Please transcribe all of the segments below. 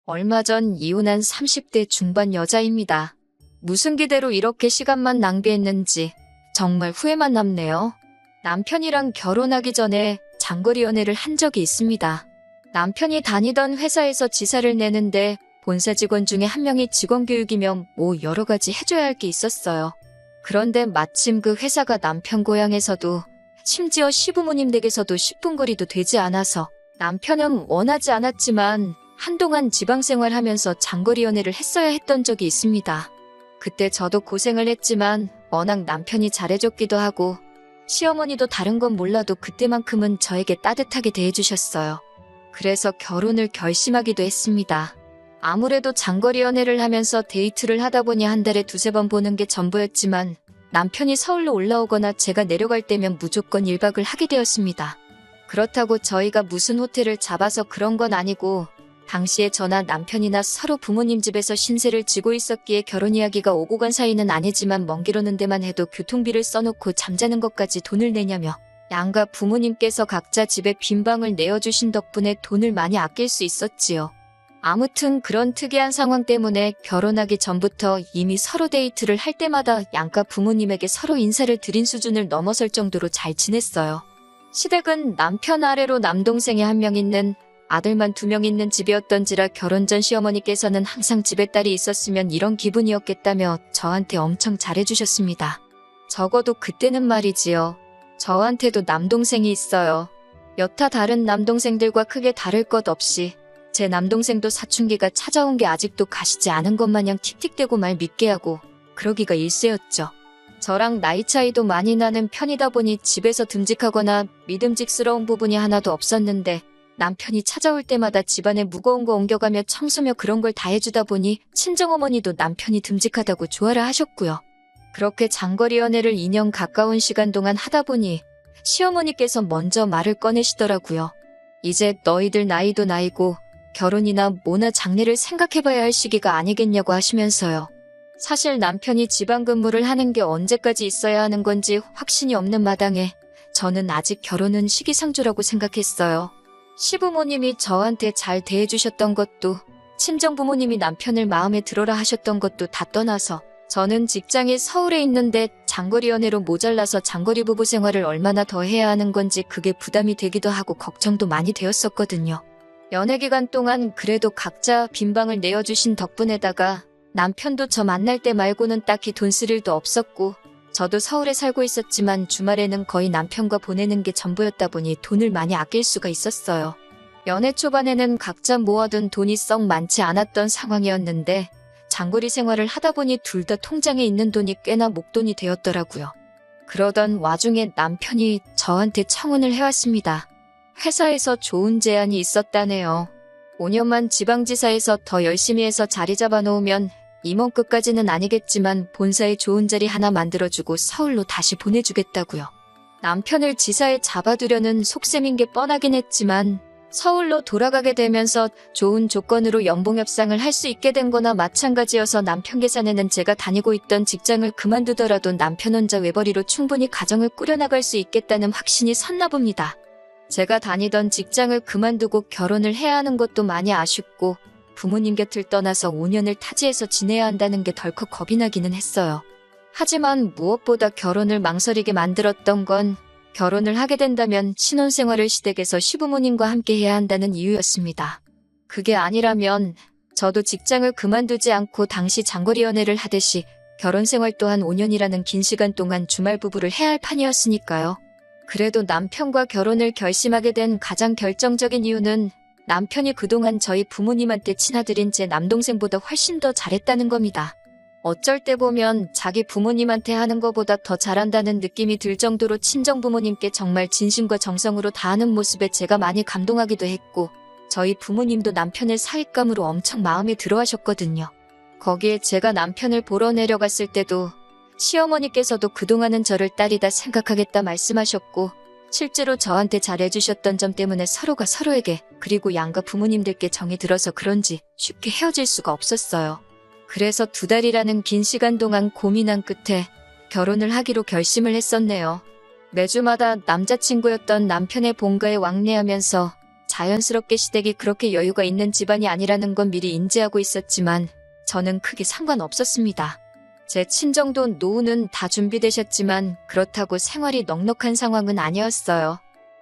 얼마 전 이혼한 30대 중반 여자입니다. 무슨 기대로 이렇게 시간만 낭비했는지 정말 후회만 남네요. 남편이랑 결혼하기 전에 장거리 연애를 한 적이 있습니다. 남편이 다니던 회사에서 지사를 내는데 본사 직원 중에 한 명이 직원 교육이면 뭐 여러 가지 해줘야 할 게 있었어요. 그런데 마침 그 회사가 남편 고향에서도 심지어 시부모님 댁에서도 10분 거리도 되지 않아서 남편은 원하지 않았지만 한동안 지방생활하면서 장거리 연애를 했어야 했던 적이 있습니다. 그때 저도 고생을 했지만 워낙 남편이 잘해줬기도 하고 시어머니도 다른 건 몰라도 그때만큼은 저에게 따뜻하게 대해주셨어요. 그래서 결혼을 결심하기도 했습니다. 아무래도 장거리 연애를 하면서 데이트를 하다 보니 한 달에 두세 번 보는 게 전부였지만 남편이 서울로 올라오거나 제가 내려갈 때면 무조건 1박을 하게 되었습니다. 그렇다고 저희가 무슨 호텔을 잡아서 그런 건 아니고 당시에 저나 남편이나 서로 부모님 집에서 신세를 지고 있었기에 결혼 이야기가 오고 간 사이는 아니지만 먼 길 오는 데만 해도 교통비를 써놓고 잠자는 것까지 돈을 내냐며 양가 부모님께서 각자 집에 빈 방을 내어주신 덕분에 돈을 많이 아낄 수 있었지요. 아무튼 그런 특이한 상황 때문에 결혼하기 전부터 이미 서로 데이트를 할 때마다 양가 부모님에게 서로 인사를 드린 수준을 넘어설 정도로 잘 지냈어요. 시댁은 남편 아래로 남동생이 한 명 있는 아들만 2명 있는 집이었던지라 결혼 전 시어머니께서는 항상 집에 딸이 있었으면 이런 기분이었겠다며 저한테 엄청 잘해주셨습니다. 적어도 그때는 말이지요. 저한테도 남동생이 있어요. 여타 다른 남동생들과 크게 다를 것 없이 제 남동생도 사춘기가 찾아온 게 아직도 가시지 않은 것 마냥 틱틱대고 말 믿게 하고 그러기가 일쑤였죠. 저랑 나이 차이도 많이 나는 편이다 보니 집에서 듬직하거나 믿음직스러운 부분이 하나도 없었는데 남편이 찾아올 때마다 집안에 무거운 거 옮겨가며 청소며 그런 걸 다 해주다 보니 친정어머니도 남편이 듬직하다고 좋아라 하셨고요. 그렇게 장거리 연애를 2년 가까운 시간 동안 하다 보니 시어머니께서 먼저 말을 꺼내시더라고요. 이제 너희들 나이도 나이고 결혼이나 뭐나 장래를 생각해봐야 할 시기가 아니겠냐고 하시면서요. 사실 남편이 지방 근무를 하는 게 언제까지 있어야 하는 건지 확신이 없는 마당에 저는 아직 결혼은 시기상조라고 생각했어요. 시부모님이 저한테 잘 대해주셨던 것도 친정부모님이 남편을 마음에 들어라 하셨던 것도 다 떠나서 저는 직장이 서울에 있는데 장거리 연애로 모자라서 장거리 부부 생활을 얼마나 더 해야 하는 건지 그게 부담이 되기도 하고 걱정도 많이 되었었거든요. 연애 기간 동안 그래도 각자 빈 방을 내어주신 덕분에다가 남편도 저 만날 때 말고는 딱히 돈 쓸 일도 없었고 저도 서울에 살고 있었지만 주말에는 거의 남편과 보내는 게 전부였다 보니 돈을 많이 아낄 수가 있었어요. 연애 초반에는 각자 모아둔 돈이 썩 많지 않았던 상황이었는데 장거리 생활을 하다 보니 둘 다 통장에 있는 돈이 꽤나 목돈이 되었더라고요. 그러던 와중에 남편이 저한테 청혼을 해왔습니다. 회사에서 좋은 제안이 있었다네요. 5년만 지방지사에서 더 열심히 해서 자리 잡아놓으면 임원급까지는 아니겠지만 본사에 좋은 자리 하나 만들어주고 서울로 다시 보내주겠다고요. 남편을 지사에 잡아두려는 속셈인 게 뻔하긴 했지만 서울로 돌아가게 되면서 좋은 조건으로 연봉 협상을 할 수 있게 된 거나 마찬가지여서 남편 계산에는 제가 다니고 있던 직장을 그만두더라도 남편 혼자 외벌이로 충분히 가정을 꾸려나갈 수 있겠다는 확신이 섰나 봅니다. 제가 다니던 직장을 그만두고 결혼을 해야 하는 것도 많이 아쉽고 부모님 곁을 떠나서 5년을 타지에서 지내야 한다는 게 덜컥 겁이 나기는 했어요. 하지만 무엇보다 결혼을 망설이게 만들었던 건 결혼을 하게 된다면 신혼생활을 시댁에서 시부모님과 함께 해야 한다는 이유였습니다. 그게 아니라면 저도 직장을 그만두지 않고 당시 장거리 연애를 하듯이 결혼생활 또한 5년이라는 긴 시간 동안 주말 부부를 해야 할 판이었으니까요. 그래도 남편과 결혼을 결심하게 된 가장 결정적인 이유는 남편이 그동안 저희 부모님한테 친아들인 제 남동생보다 훨씬 더 잘했다는 겁니다. 어쩔 때 보면 자기 부모님한테 하는 것보다 더 잘한다는 느낌이 들 정도로 친정부모님께 정말 진심과 정성으로 다하는 모습에 제가 많이 감동하기도 했고 저희 부모님도 남편을 사윗감으로 엄청 마음에 들어 하셨거든요. 거기에 제가 남편을 보러 내려갔을 때도 시어머니께서도 그동안은 저를 딸이다 생각하겠다 말씀하셨고 실제로 저한테 잘해주셨던 점 때문에 서로가 서로에게 그리고 양가 부모님들께 정이 들어서 그런지 쉽게 헤어질 수가 없었어요. 그래서 2달이라는 긴 시간 동안 고민한 끝에 결혼을 하기로 결심을 했었네요. 매주마다 남자친구였던 남편의 본가에 왕래하면서 자연스럽게 시댁이 그렇게 여유가 있는 집안이 아니라는 건 미리 인지하고 있었지만 저는 크게 상관없었습니다. 제 친정돈 노후는 다 준비되셨지만 그렇다고 생활이 넉넉한 상황은 아니었어요.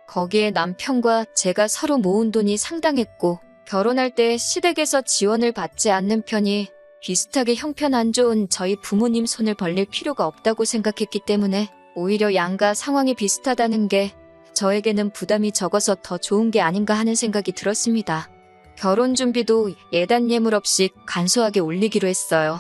거기에 남편과 제가 서로 모은 돈이 상당했고 결혼할 때 시댁에서 지원을 받지 않는 편이 비슷하게 형편 안 좋은 저희 부모님 손을 벌릴 필요가 없다고 생각했기 때문에 오히려 양가 상황이 비슷하다는 게 저에게는 부담이 적어서 더 좋은 게 아닌가 하는 생각이 들었습니다. 결혼 준비도 예단 예물 없이 간소하게 올리기로 했어요.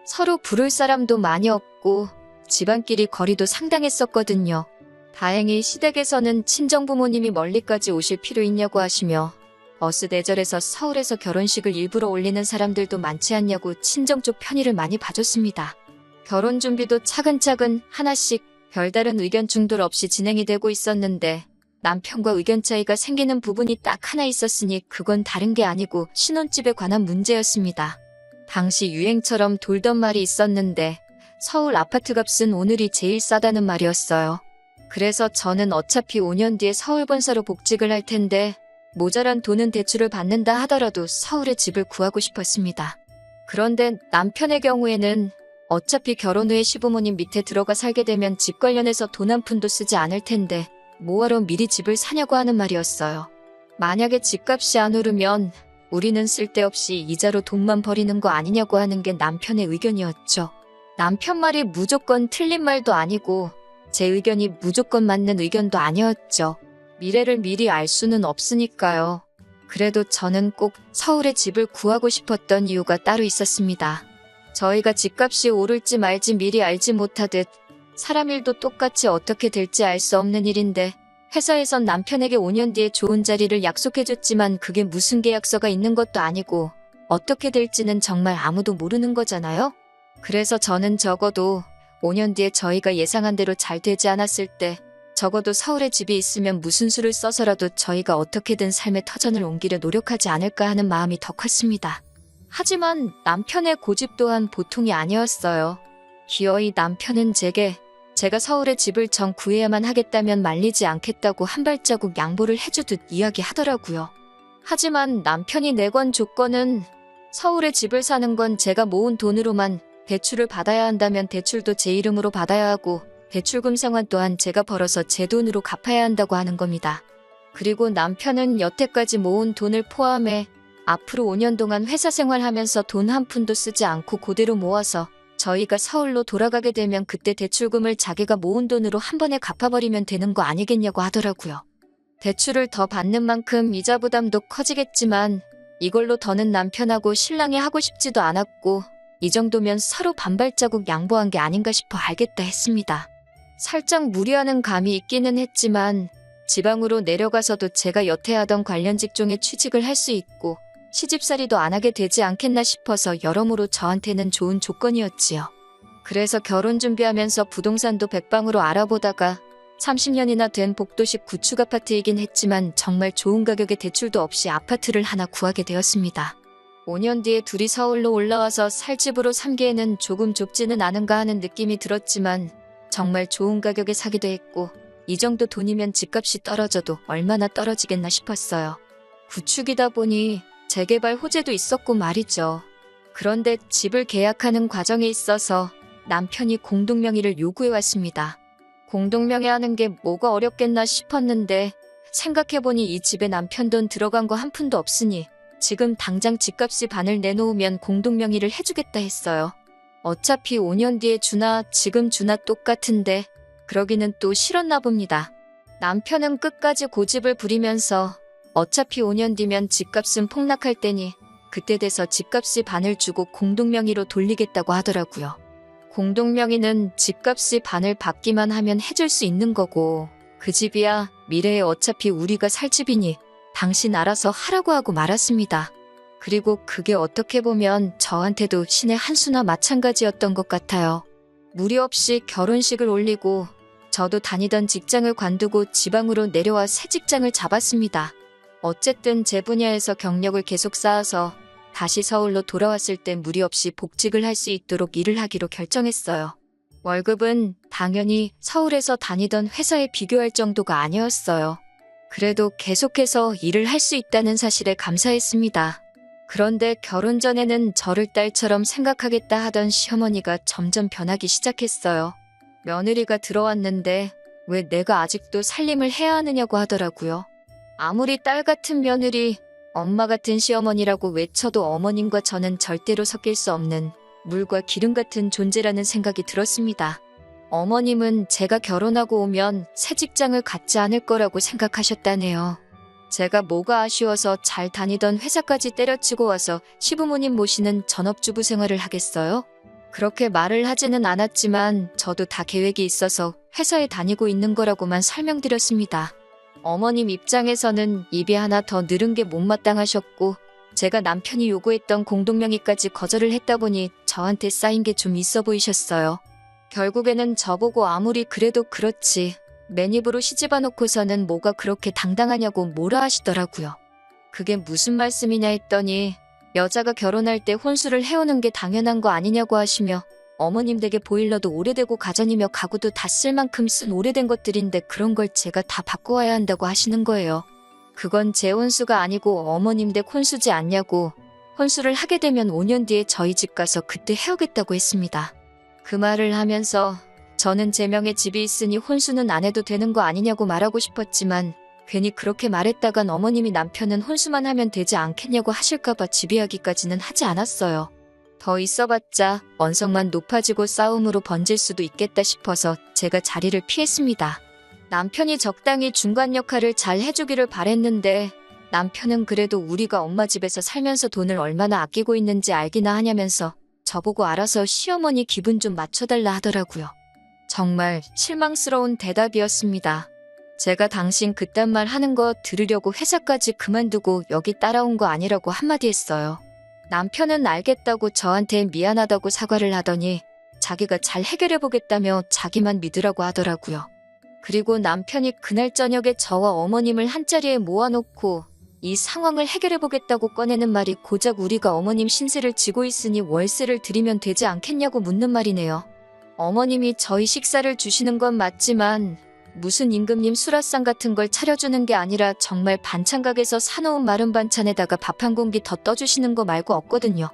서로 부를 사람도 많이 없고 집안끼리 거리도 상당했었거든요. 다행히 시댁에서는 친정부모님이 멀리까지 오실 필요 있냐고 하시며 버스 대절해서 서울에서 결혼식을 일부러 올리는 사람들도 많지 않냐고 친정 쪽 편의를 많이 봐줬습니다. 결혼 준비도 차근차근 하나씩 별다른 의견 충돌 없이 진행이 되고 있었는데 남편과 의견 차이가 생기는 부분이 딱 하나 있었으니 그건 다른 게 아니고 신혼집에 관한 문제였습니다. 당시 유행처럼 돌던 말이 있었는데 서울 아파트 값은 오늘이 제일 싸다는 말이었어요. 그래서 저는 어차피 5년 뒤에 서울 본사로 복직을 할 텐데 모자란 돈은 대출을 받는다 하더라도 서울에 집을 구하고 싶었습니다. 그런데 남편의 경우에는 어차피 결혼 후에 시부모님 밑에 들어가 살게 되면 집 관련해서 돈 한 푼도 쓰지 않을 텐데 뭐하러 미리 집을 사냐고 하는 말이었어요. 만약에 집값이 안 오르면 우리는 쓸데없이 이자로 돈만 버리는 거 아니냐고 하는 게 남편의 의견이었죠. 남편 말이 무조건 틀린 말도 아니고 제 의견이 무조건 맞는 의견도 아니었죠. 미래를 미리 알 수는 없으니까요. 그래도 저는 꼭 서울에 집을 구하고 싶었던 이유가 따로 있었습니다. 저희가 집값이 오를지 말지 미리 알지 못하듯 사람 일도 똑같이 어떻게 될지 알 수 없는 일인데 회사에선 남편에게 5년 뒤에 좋은 자리를 약속해줬지만 그게 무슨 계약서가 있는 것도 아니고 어떻게 될지는 정말 아무도 모르는 거잖아요. 그래서 저는 적어도 5년 뒤에 저희가 예상한 대로 잘 되지 않았을 때 적어도 서울에 집이 있으면 무슨 수를 써서라도 저희가 어떻게든 삶의 터전을 옮기려 노력하지 않을까 하는 마음이 더 컸습니다. 하지만 남편의 고집 또한 보통이 아니었어요. 기어이 남편은 제가 서울에 집을 정 구해야만 하겠다면 말리지 않겠다고 한 발자국 양보를 해주듯 이야기하더라고요. 하지만 남편이 내건 조건은 서울에 집을 사는 건 제가 모은 돈으로만 대출을 받아야 한다면 대출도 제 이름으로 받아야 하고 대출금 상환 또한 제가 벌어서 제 돈으로 갚아야 한다고 하는 겁니다. 그리고 남편은 여태까지 모은 돈을 포함해 앞으로 5년 동안 회사 생활하면서 돈 한 푼도 쓰지 않고 그대로 모아서 저희가 서울로 돌아가게 되면 그때 대출금을 자기가 모은 돈으로 한 번에 갚아버리면 되는 거 아니겠냐고 하더라고요. 대출을 더 받는 만큼 이자 부담도 커지겠지만 이걸로 더는 남편하고 신랑이 하고 싶지도 않았고 이 정도면 서로 반발자국 양보한 게 아닌가 싶어 알겠다 했습니다. 살짝 무리하는 감이 있기는 했지만 지방으로 내려가서도 제가 여태 하던 관련 직종에 취직을 할 수 있고 시집살이도 안 하게 되지 않겠나 싶어서 여러모로 저한테는 좋은 조건이었지요. 그래서 결혼 준비하면서 부동산도 백방으로 알아보다가 30년이나 된 복도식 구축 아파트이긴 했지만 정말 좋은 가격에 대출도 없이 아파트를 하나 구하게 되었습니다. 5년 뒤에 둘이 서울로 올라와서 살 집으로 삼기에는 조금 좁지는 않은가 하는 느낌이 들었지만 정말 좋은 가격에 사기도 했고 이 정도 돈이면 집값이 떨어져도 얼마나 떨어지겠나 싶었어요. 구축이다 보니 재개발 호재도 있었고 말이죠. 그런데 집을 계약하는 과정에 있어서 남편이 공동명의를 요구해왔습니다. 공동명의하는 게 뭐가 어렵겠나 싶었는데 생각해보니 이 집에 남편 돈 들어간 거 한 푼도 없으니 지금 당장 집값이 반을 내놓으면 공동명의를 해주겠다 했어요. 어차피 5년 뒤에 주나 지금 주나 똑같은데 그러기는 또 싫었나 봅니다. 남편은 끝까지 고집을 부리면서 어차피 5년 뒤면 집값은 폭락할 테니 그때 돼서 집값이 반을 주고 공동명의로 돌리겠다고 하더라고요. 공동명의는 집값이 반을 받기만 하면 해줄 수 있는 거고 그 집이야 미래에 어차피 우리가 살 집이니 당신 알아서 하라고 하고 말았습니다. 그리고 그게 어떻게 보면 저한테도 신의 한 수나 마찬가지였던 것 같아요. 무리 없이 결혼식을 올리고 저도 다니던 직장을 관두고 지방으로 내려와 새 직장을 잡았습니다. 어쨌든 제 분야에서 경력을 계속 쌓아서 다시 서울로 돌아왔을 때 무리 없이 복직을 할 수 있도록 일을 하기로 결정했어요. 월급은 당연히 서울에서 다니던 회사에 비교할 정도가 아니었어요. 그래도 계속해서 일을 할 수 있다는 사실에 감사했습니다. 그런데 결혼 전에는 저를 딸처럼 생각하겠다 하던 시어머니가 점점 변하기 시작했어요. 며느리가 들어왔는데 왜 내가 아직도 살림을 해야 하느냐고 하더라고요. 아무리 딸 같은 며느리, 엄마 같은 시어머니라고 외쳐도 어머님과 저는 절대로 섞일 수 없는 물과 기름 같은 존재라는 생각이 들었습니다. 어머님은 제가 결혼하고 오면 새 직장을 갖지 않을 거라고 생각하셨다네요. 제가 뭐가 아쉬워서 잘 다니던 회사까지 때려치고 와서 시부모님 모시는 전업주부 생활을 하겠어요? 그렇게 말을 하지는 않았지만 저도 다 계획이 있어서 회사에 다니고 있는 거라고만 설명드렸습니다. 어머님 입장에서는 입이 하나 더 늘은 게 못마땅하셨고 제가 남편이 요구했던 공동명의까지 거절을 했다 보니 저한테 쌓인 게 좀 있어 보이셨어요. 결국에는 저보고 아무리 그래도 그렇지 맨입으로 시집아 놓고서는 뭐가 그렇게 당당하냐고 뭐라 하시더라고요. 그게 무슨 말씀이냐 했더니 여자가 결혼할 때 혼수를 해오는 게 당연한 거 아니냐고 하시며 어머님 댁에 보일러도 오래되고 가전이며 가구도 다 쓸 만큼 쓴 오래된 것들인데 그런 걸 제가 다 바꿔와야 한다고 하시는 거예요. 그건 제 혼수가 아니고 어머님 댁 혼수지 않냐고 혼수를 하게 되면 5년 뒤에 저희 집 가서 그때 해오겠다고 했습니다. 그 말을 하면서 저는 제 명의 집이 있으니 혼수는 안 해도 되는 거 아니냐고 말하고 싶었지만 괜히 그렇게 말했다간 어머님이 남편은 혼수만 하면 되지 않겠냐고 하실까봐 집이야기까지는 하지 않았어요. 더 있어봤자 언성만 높아지고 싸움으로 번질 수도 있겠다 싶어서 제가 자리를 피했습니다. 남편이 적당히 중간 역할을 잘 해주기를 바랬는데 남편은 그래도 우리가 엄마 집에서 살면서 돈을 얼마나 아끼고 있는지 알기나 하냐면서 저보고 알아서 시어머니 기분 좀 맞춰달라 하더라고요. 정말 실망스러운 대답이었습니다. 제가 당신 그딴 말 하는 거 들으려고 회사까지 그만두고 여기 따라온 거 아니라고 한마디 했어요. 남편은 알겠다고 저한테 미안하다고 사과를 하더니 자기가 잘 해결해보겠다며 자기만 믿으라고 하더라고요. 그리고 남편이 그날 저녁에 저와 어머님을 한자리에 모아놓고 이 상황을 해결해보겠다고 꺼내는 말이 고작 우리가 어머님 신세를 지고 있으니 월세를 드리면 되지 않겠냐고 묻는 말이네요. 어머님이 저희 식사를 주시는 건 맞지만 무슨 임금님 수라상 같은 걸 차려주는 게 아니라 정말 반찬가게에서 사놓은 마른 반찬에다가 밥 한 공기 더 떠주시는 거 말고 없거든요.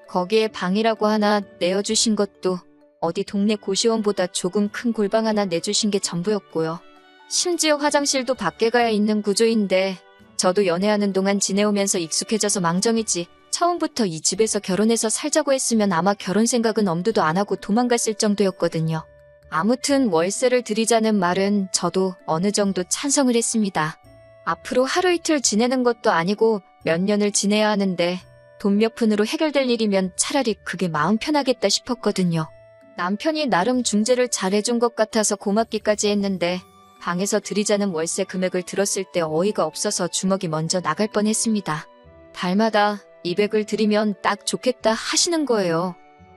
거기에 방이라고 하나 내어주신 것도 어디 동네 고시원보다 조금 큰 골방 하나 내주신 게 전부였고요. 심지어 화장실도 밖에 가야 있는 구조인데 저도 연애하는 동안 지내오면서 익숙해져서 망정이지 처음부터 이 집에서 결혼해서 살자고 했으면 아마 결혼 생각은 엄두도 안 하고 도망갔을 정도였거든요. 아무튼 월세를 드리자는 말은 저도 어느 정도 찬성을 했습니다. 앞으로 하루 이틀 지내는 것도 아니고 몇 년을 지내야 하는데 돈 몇 푼으로 해결될 일이면 차라리 그게 마음 편하겠다 싶었거든요. 남편이 나름 중재를 잘해준 것 같아서 고맙기까지 했는데 방에서 드리자는 월세 금액을 들었을 때 어이가 없어서 주먹이 먼저 나갈 뻔했습니다. 달마다 200을 드리면 딱 좋겠다 하시는 거예요.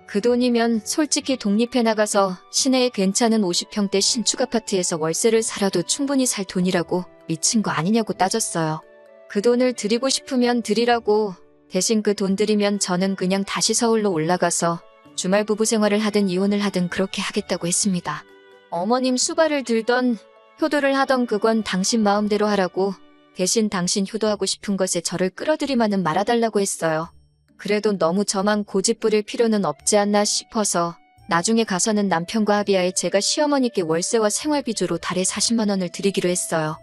그 돈이면 솔직히 독립해 나가서 시내에 괜찮은 50평대 신축 아파트에서 월세를 살아도 충분히 살 돈이라고 미친 거 아니냐고 따졌어요. 그 돈을 드리고 싶으면 드리라고 대신 그 돈 드리면 저는 그냥 다시 서울로 올라가서 주말 부부 생활을 하든 이혼을 하든 그렇게 하겠다고 했습니다. 어머님 수발을 들던 효도를 하던 그건 당신 마음대로 하라고 대신 당신 효도하고 싶은 것에 저를 끌어들이마는 말아달라고 했어요. 그래도 너무 저만 고집 부릴 필요는 없지 않나 싶어서 나중에 가서는 남편과 합의하에 제가 시어머니께 월세와 생활비주로 달에 40만 원을 드리기로 했어요.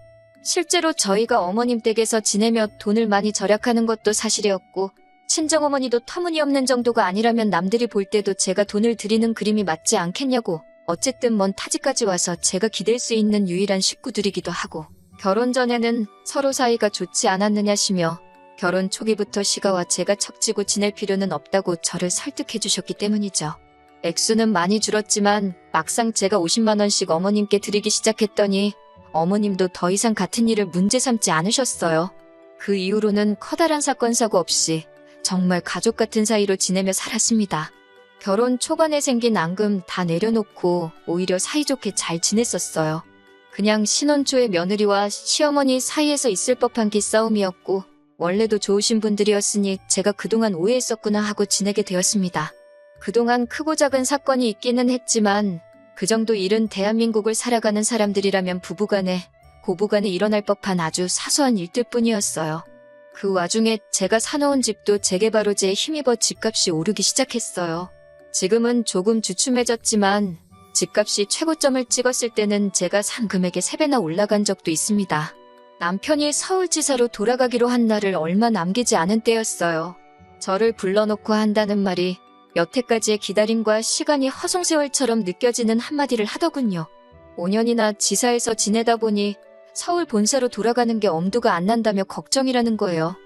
실제로 저희가 어머님 댁에서 지내며 돈을 많이 절약하는 것도 사실이었고 친정어머니도 터무니없는 정도가 아니라면 남들이 볼 때도 제가 돈을 드리는 그림이 맞지 않겠냐고 어쨌든 먼 타지까지 와서 제가 기댈 수 있는 유일한 식구들이기도 하고 결혼 전에는 서로 사이가 좋지 않았느냐시며 결혼 초기부터 시가와 제가 척지고 지낼 필요는 없다고 저를 설득해 주셨기 때문이죠. 액수는 많이 줄었지만 막상 제가 50만 원씩 어머님께 드리기 시작했더니 어머님도 더 이상 같은 일을 문제 삼지 않으셨어요. 그 이후로는 커다란 사건 사고 없이 정말 가족 같은 사이로 지내며 살았습니다. 결혼 초반에 생긴 앙금 다 내려놓고 오히려 사이좋게 잘 지냈었어요. 그냥 신혼 초에 며느리와 시어머니 사이에서 있을 법한 기싸움이었고 원래도 좋으신 분들이었으니 제가 그동안 오해했었구나 하고 지내게 되었습니다. 그동안 크고 작은 사건이 있기는 했지만 그 정도 일은 대한민국을 살아가는 사람들이라면 부부간에 고부간에 일어날 법한 아주 사소한 일들 뿐이었어요. 그 와중에 제가 사놓은 집도 재개발 호재에 힘입어 집값이 오르기 시작했어요. 지금은 조금 주춤해졌지만 집값이 최고점을 찍었을 때는 제가 산 금액의 3배나 올라간 적도 있습니다. 남편이 서울지사로 돌아가기로 한 날을 얼마 남기지 않은 때였어요. 저를 불러놓고 한다는 말이 여태까지의 기다림과 시간이 허송세월처럼 느껴지는 한마디를 하더군요. 5년이나 지사에서 지내다 보니 서울 본사로 돌아가는 게 엄두가 안 난다며 걱정이라는 거예요.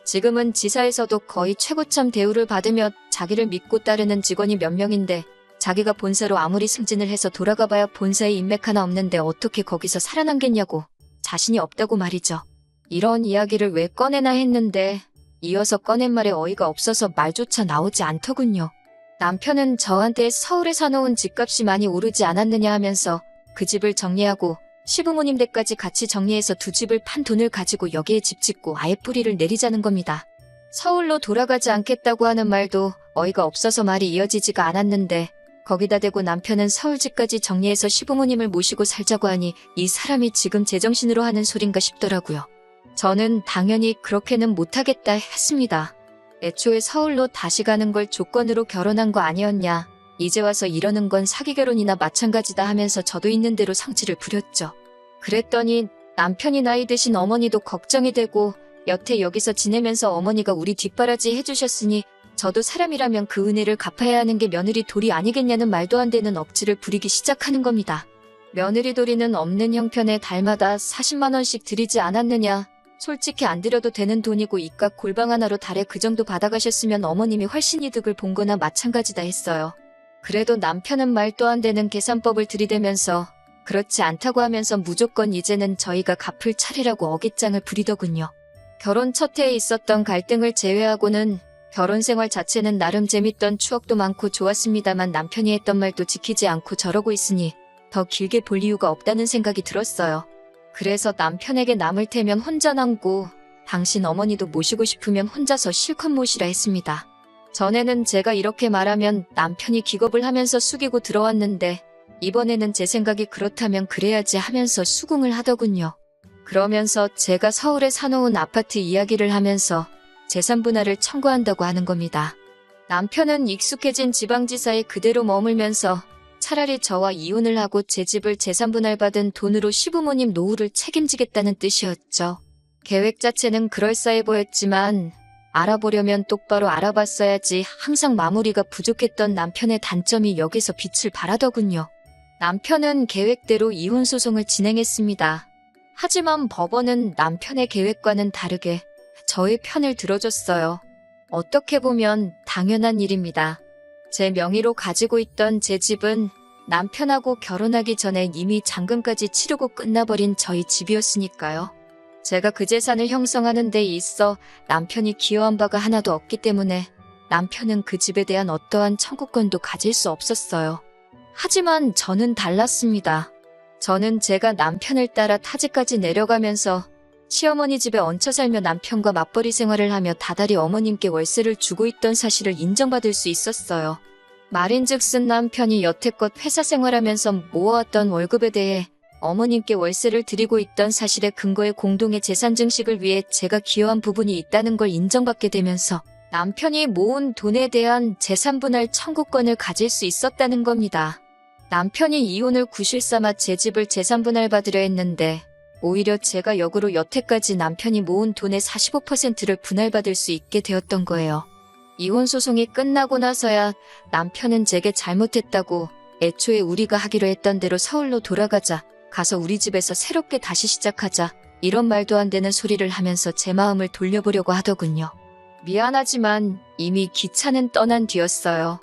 지금은 지사에서도 거의 최고참 대우를 받으며 자기를 믿고 따르는 직원이 몇 명인데 자기가 본사로 아무리 승진을 해서 돌아가봐야 본사에 인맥 하나 없는데 어떻게 거기서 살아남겠냐고 자신이 없다고 말이죠. 이런 이야기를 왜 꺼내나 했는데 이어서 꺼낸 말에 어이가 없어서 말조차 나오지 않더군요. 남편은 저한테 서울에 사놓은 집값이 많이 오르지 않았느냐 하면서 그 집을 정리하고 시부모님 댁까지 같이 정리해서 2집을 판 돈을 가지고 여기에 집 짓고 아예 뿌리를 내리자는 겁니다. 서울로 돌아가지 않겠다고 하는 말도 어이가 없어서 말이 이어지지가 않았는데 거기다 대고 남편은 서울집까지 정리해서 시부모님을 모시고 살자고 하니 이 사람이 지금 제정신으로 하는 소린가 싶더라고요. 저는 당연히 그렇게는 못하겠다 했습니다. 애초에 서울로 다시 가는 걸 조건으로 결혼한 거 아니었냐. 이제 와서 이러는 건 사기 결혼이나 마찬가지다 하면서 저도 있는 대로 성질을 부렸죠. 그랬더니 남편이 나이 드신 어머니도 걱정이 되고 여태 여기서 지내면서 어머니가 우리 뒷바라지 해주셨으니 저도 사람이라면 그 은혜를 갚아야 하는 게 며느리 도리 아니겠냐는 말도 안 되는 억지를 부리기 시작하는 겁니다. 며느리 도리는 없는 형편에 달마다 40만 원씩 드리지 않았느냐. 솔직히 안 드려도 되는 돈이고 이깟 골방 하나로 달에 그 정도 받아가셨으면 어머님이 훨씬 이득을 본 거나 마찬가지다 했어요. 그래도 남편은 말도 안 되는 계산법을 들이대면서 그렇지 않다고 하면서 무조건 이제는 저희가 갚을 차례라고 어깃장을 부리더군요. 결혼 첫 해에 있었던 갈등을 제외하고는 결혼 생활 자체는 나름 재밌던 추억도 많고 좋았습니다만 남편이 했던 말도 지키지 않고 저러고 있으니 더 길게 볼 이유가 없다는 생각이 들었어요. 그래서 남편에게 남을 테면 혼자 남고 당신 어머니도 모시고 싶으면 혼자서 실컷 모시라 했습니다. 전에는 제가 이렇게 말하면 남편이 기겁을 하면서 숙이고 들어왔는데 이번에는 제 생각이 그렇다면 그래야지 하면서 수긍을 하더군요. 그러면서 제가 서울에 사놓은 아파트 이야기를 하면서 재산 분할을 청구한다고 하는 겁니다. 남편은 익숙해진 지방지사에 그대로 머물면서 차라리 저와 이혼을 하고 제 집을 재산 분할받은 돈으로 시부모님 노후를 책임지겠다는 뜻이었죠. 계획 자체는 그럴싸해 보였지만 알아보려면 똑바로 알아봤어야지 항상 마무리가 부족했던 남편의 단점이 여기서 빛을 발하더군요. 남편은 계획대로 이혼 소송을 진행했습니다. 하지만 법원은 남편의 계획과는 다르게 저의 편을 들어줬어요. 어떻게 보면 당연한 일입니다. 제 명의로 가지고 있던 제 집은 남편하고 결혼하기 전에 이미 잔금까지 치르고 끝나버린 저희 집이었으니까요. 제가 그 재산을 형성하는 데 있어 남편이 기여한 바가 하나도 없기 때문에 남편은 그 집에 대한 어떠한 청구권도 가질 수 없었어요. 하지만 저는 달랐습니다. 저는 제가 남편을 따라 타지까지 내려가면서 시어머니 집에 얹혀 살며 남편과 맞벌이 생활을 하며 다달이 어머님께 월세를 주고 있던 사실을 인정받을 수 있었어요. 말인즉슨 남편이 여태껏 회사 생활하면서 모아왔던 월급에 대해 어머님께 월세를 드리고 있던 사실의 근거에 공동의 재산 증식을 위해 제가 기여한 부분이 있다는 걸 인정받게 되면서 남편이 모은 돈에 대한 재산 분할 청구권을 가질 수 있었다는 겁니다. 남편이 이혼을 구실 삼아 제 집을 재산 분할받으려 했는데 오히려 제가 역으로 여태까지 남편이 모은 돈의 45%를 분할받을 수 있게 되었던 거예요. 이혼 소송이 끝나고 나서야 남편은 제게 잘못했다고 애초에 우리가 하기로 했던 대로 서울로 돌아가자, 가서 우리 집에서 새롭게 다시 시작하자 이런 말도 안 되는 소리를 하면서 제 마음을 돌려보려고 하더군요. 미안하지만 이미 기차는 떠난 뒤였어요.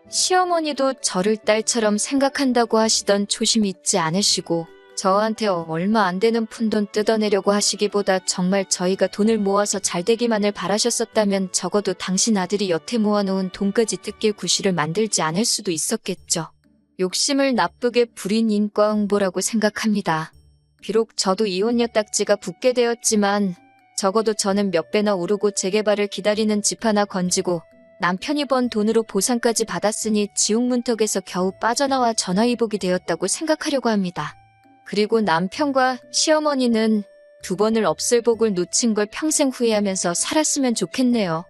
시어머니도 저를 딸처럼 생각한다고 하시던 초심 잊지 않으시고 저한테 얼마 안 되는 푼돈 뜯어내려고 하시기보다 정말 저희가 돈을 모아서 잘 되기만을 바라셨었다면 적어도 당신 아들이 여태 모아놓은 돈까지 뜯길 구실을 만들지 않을 수도 있었겠죠. 욕심을 나쁘게 부린 인과응보라고 생각합니다. 비록 저도 이혼녀 딱지가 붙게 되었지만 적어도 저는 몇 배나 오르고 재개발을 기다리는 집 하나 건지고 남편이 번 돈으로 보상까지 받았으니 지옥 문턱에서 겨우 빠져나와 전화위복이 되었다고 생각하려고 합니다. 그리고 남편과 시어머니는 두 번을 없을 복을 놓친 걸 평생 후회하면서 살았으면 좋겠네요.